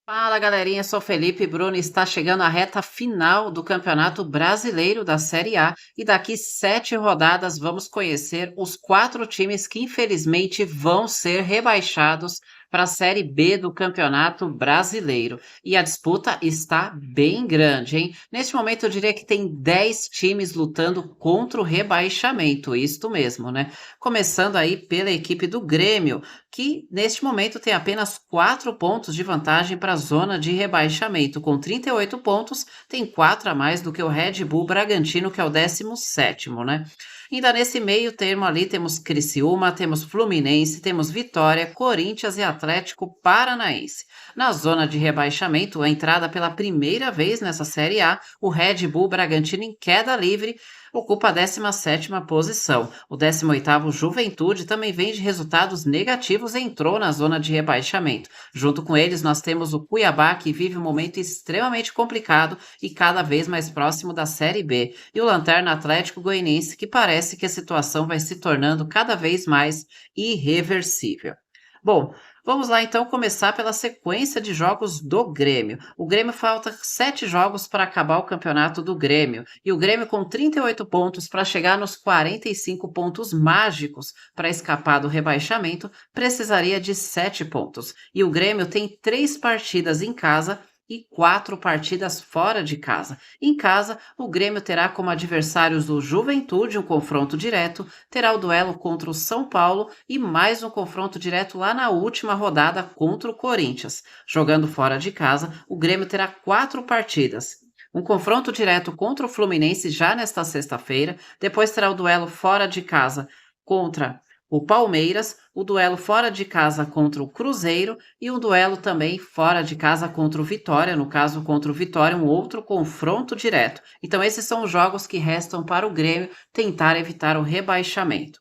Fala galerinha, sou Felipe Bruno e está chegando a reta final do Campeonato Brasileiro da Série A e daqui 7 rodadas vamos conhecer os 4 times que infelizmente vão ser rebaixados para a Série B do Campeonato Brasileiro. E a disputa está bem grande, hein? Neste momento eu diria que tem 10 times lutando contra o rebaixamento, isto mesmo, né? Começando aí pela equipe do Grêmio, que neste momento tem apenas 4 pontos de vantagem para a zona de rebaixamento. Com 38 pontos, tem 4 a mais do que o Red Bull Bragantino, que é o 17º, né? Ainda nesse meio termo ali temos Criciúma, temos Fluminense, temos Vitória, Corinthians e Atlético Paranaense. Na zona de rebaixamento, a entrada pela primeira vez nessa Série A, o Red Bull Bragantino em queda livre ocupa a 17ª posição. O 18º Juventude também vem de resultados negativos e entrou na zona de rebaixamento. Junto com eles, nós temos o Cuiabá, que vive um momento extremamente complicado e cada vez mais próximo da Série B. E o Lanterna Atlético Goianiense, que parece que a situação vai se tornando cada vez mais irreversível. Bom, vamos lá então começar pela sequência de jogos do Grêmio. O Grêmio falta 7 jogos para acabar o campeonato do Grêmio. E o Grêmio com 38 pontos para chegar nos 45 pontos mágicos para escapar do rebaixamento, precisaria de 7 pontos. E o Grêmio tem 3 partidas em casa e 4 partidas fora de casa. Em casa, o Grêmio terá como adversários o Juventude um confronto direto, terá o duelo contra o São Paulo e mais um confronto direto lá na última rodada contra o Corinthians. Jogando fora de casa, o Grêmio terá 4 partidas. Um confronto direto contra o Fluminense já nesta sexta-feira, depois terá o duelo fora de casa contra o Palmeiras, o duelo fora de casa contra o Cruzeiro e um duelo também fora de casa contra o Vitória, no caso contra o Vitória, um outro confronto direto. Então esses são os jogos que restam para o Grêmio tentar evitar o rebaixamento.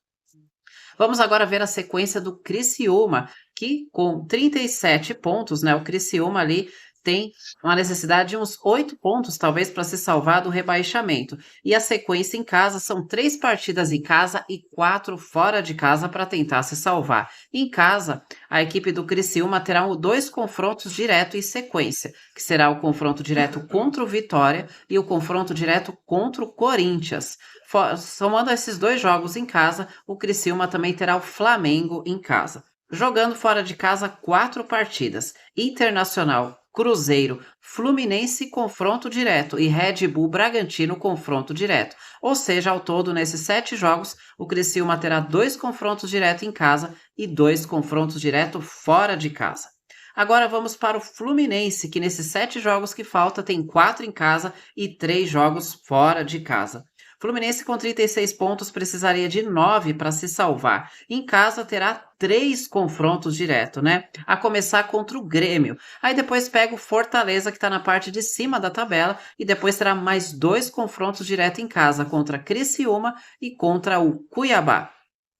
Vamos agora ver a sequência do Criciúma, que com 37 pontos, né, o Criciúma ali tem uma necessidade de uns 8 pontos, talvez, para se salvar do rebaixamento. E a sequência em casa são 3 partidas em casa e 4 fora de casa para tentar se salvar. Em casa, a equipe do Criciúma terá 2 confrontos direto em sequência, que será o confronto direto contra o Vitória e o confronto direto contra o Corinthians. Somando esses 2 jogos em casa, o Criciúma também terá o Flamengo em casa. Jogando fora de casa 4 partidas: Internacional, Cruzeiro, Fluminense confronto direto e Red Bull Bragantino confronto direto. Ou seja, ao todo, nesses 7 jogos, o Criciúma terá 2 confrontos direto em casa e 2 confrontos direto fora de casa. Agora vamos para o Fluminense, que nesses 7 jogos que falta tem 4 em casa e 3 jogos fora de casa. Fluminense com 36 pontos precisaria de 9 para se salvar. Em casa terá 3 confrontos direto, né? A começar contra o Grêmio. Aí depois pega o Fortaleza, que está na parte de cima da tabela, e depois terá mais 2 confrontos direto em casa, contra Criciúma e contra o Cuiabá.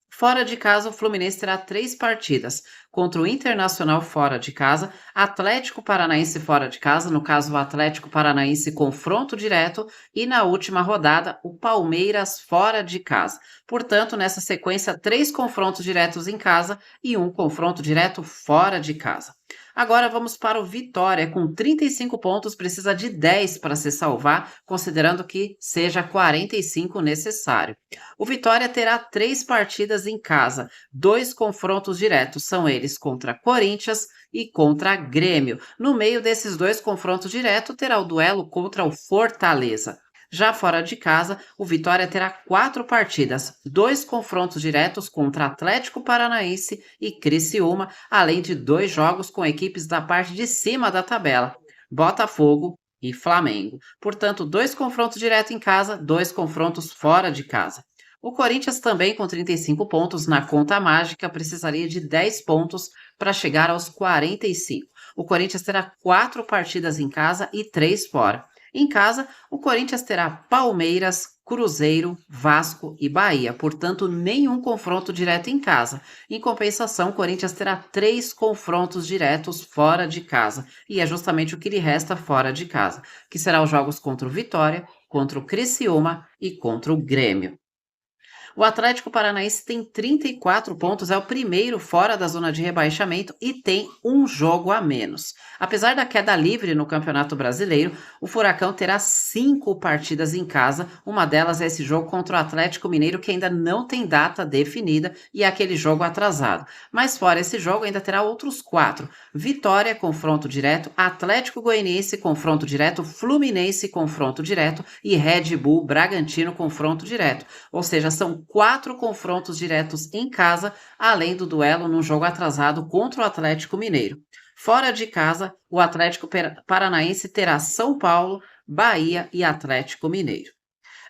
Fora de casa, o Fluminense terá 3 partidas: contra o Internacional fora de casa, Atlético Paranaense fora de casa, no caso o Atlético Paranaense confronto direto, e na última rodada, o Palmeiras fora de casa. Portanto, nessa sequência, 3 confrontos diretos em casa e um confronto direto fora de casa. Agora vamos para o Vitória, com 35 pontos, precisa de 10 para se salvar, considerando que seja 45 necessário. O Vitória terá 3 partidas em casa, 2 confrontos diretos, são eles contra Corinthians e contra Grêmio. No meio desses 2 confrontos diretos, terá o duelo contra o Fortaleza. Já fora de casa, o Vitória terá 4 partidas, 2 confrontos diretos contra Atlético Paranaense e Criciúma, além de 2 jogos com equipes da parte de cima da tabela, Botafogo e Flamengo. Portanto, 2 confrontos diretos em casa, 2 confrontos fora de casa. O Corinthians também com 35 pontos na conta mágica precisaria de 10 pontos para chegar aos 45. O Corinthians terá 4 partidas em casa e 3 fora. Em casa, o Corinthians terá Palmeiras, Cruzeiro, Vasco e Bahia, portanto, nenhum confronto direto em casa. Em compensação, o Corinthians terá 3 confrontos diretos fora de casa, e é justamente o que lhe resta fora de casa, que serão os jogos contra o Vitória, contra o Criciúma e contra o Grêmio. O Atlético Paranaense tem 34 pontos, é o primeiro fora da zona de rebaixamento e tem um jogo a menos. Apesar da queda livre no Campeonato Brasileiro, o Furacão terá 5 partidas em casa, uma delas é esse jogo contra o Atlético Mineiro, que ainda não tem data definida e é aquele jogo atrasado. Mas fora esse jogo, ainda terá outros 4. Vitória, confronto direto, Atlético Goianiense, confronto direto, Fluminense, confronto direto e Red Bull Bragantino, confronto direto. Ou seja, são 4 confrontos diretos em casa, além do duelo num jogo atrasado contra o Atlético Mineiro. Fora de casa, o Atlético Paranaense terá São Paulo, Bahia e Atlético Mineiro.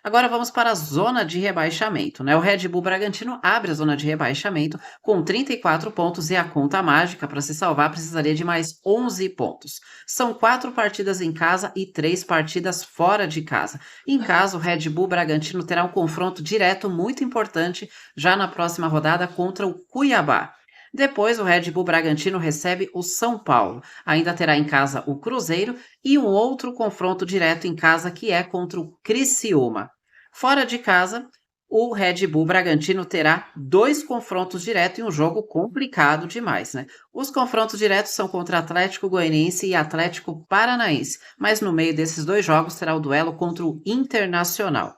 Agora vamos para a zona de rebaixamento, né? O Red Bull Bragantino abre a zona de rebaixamento com 34 pontos e a conta mágica para se salvar precisaria de mais 11 pontos. São 4 partidas em casa e 3 partidas fora de casa. Em casa, o Red Bull Bragantino terá um confronto direto muito importante já na próxima rodada contra o Cuiabá. Depois, o Red Bull Bragantino recebe o São Paulo. Ainda terá em casa o Cruzeiro e um outro confronto direto em casa que é contra o Criciúma. Fora de casa, o Red Bull Bragantino terá 2 confrontos diretos e um jogo complicado demais, né? Os confrontos diretos são contra Atlético Goianiense e Atlético Paranaense, mas no meio desses 2 jogos terá o duelo contra o Internacional.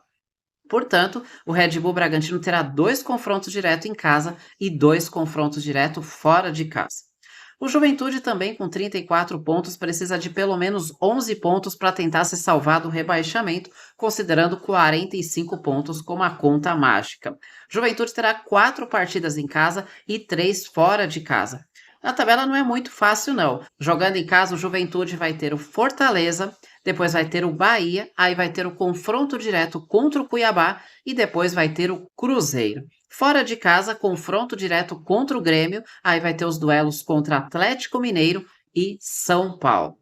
Portanto, o Red Bull Bragantino terá 2 confrontos diretos em casa e 2 confrontos diretos fora de casa. O Juventude, também com 34 pontos, precisa de pelo menos 11 pontos para tentar se salvar do rebaixamento, considerando 45 pontos como a conta mágica. Juventude terá 4 partidas em casa e 3 fora de casa. A tabela não é muito fácil, não. Jogando em casa, o Juventude vai ter o Fortaleza, depois vai ter o Bahia, aí vai ter o confronto direto contra o Cuiabá e depois vai ter o Cruzeiro. Fora de casa, confronto direto contra o Grêmio, aí vai ter os duelos contra Atlético Mineiro e São Paulo.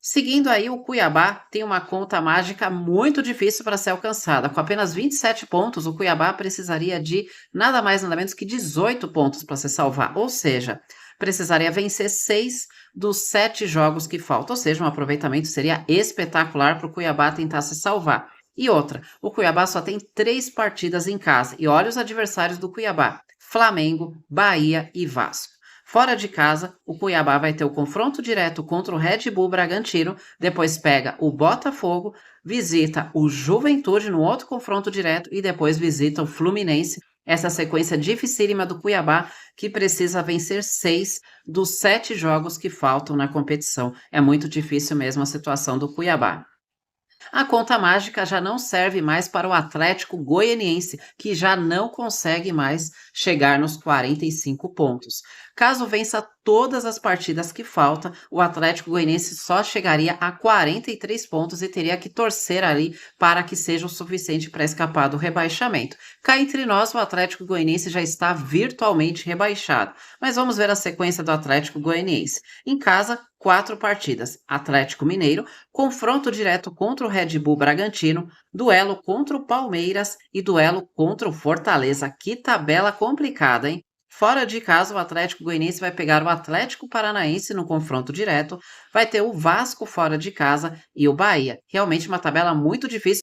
Seguindo aí, o Cuiabá tem uma conta mágica muito difícil para ser alcançada. Com apenas 27 pontos, o Cuiabá precisaria de nada mais nada menos que 18 pontos para se salvar. Ou seja, precisaria vencer 6 dos 7 jogos que faltam. Ou seja, um aproveitamento seria espetacular para o Cuiabá tentar se salvar. E outra, o Cuiabá só tem 3 partidas em casa. E olha os adversários do Cuiabá: Flamengo, Bahia e Vasco. Fora de casa, o Cuiabá vai ter o confronto direto contra o Red Bull Bragantino, depois pega o Botafogo, visita o Juventude no outro confronto direto e depois visita o Fluminense. Essa sequência dificílima do Cuiabá, que precisa vencer 6 dos 7 jogos que faltam na competição. É muito difícil mesmo a situação do Cuiabá. A conta mágica já não serve mais para o Atlético Goianiense, que já não consegue mais chegar nos 45 pontos. Caso vença todas as partidas que faltam, o Atlético Goianiense só chegaria a 43 pontos e teria que torcer ali para que seja o suficiente para escapar do rebaixamento. Cá entre nós, o Atlético Goianiense já está virtualmente rebaixado. Mas vamos ver a sequência do Atlético Goianiense. Em casa, 4 partidas: Atlético Mineiro, confronto direto contra o Red Bull Bragantino, duelo contra o Palmeiras e duelo contra o Fortaleza. Que tabela complicada, hein? Fora de casa, o Atlético Goianiense vai pegar o Atlético Paranaense no confronto direto, vai ter o Vasco fora de casa e o Bahia. Realmente uma tabela muito difícil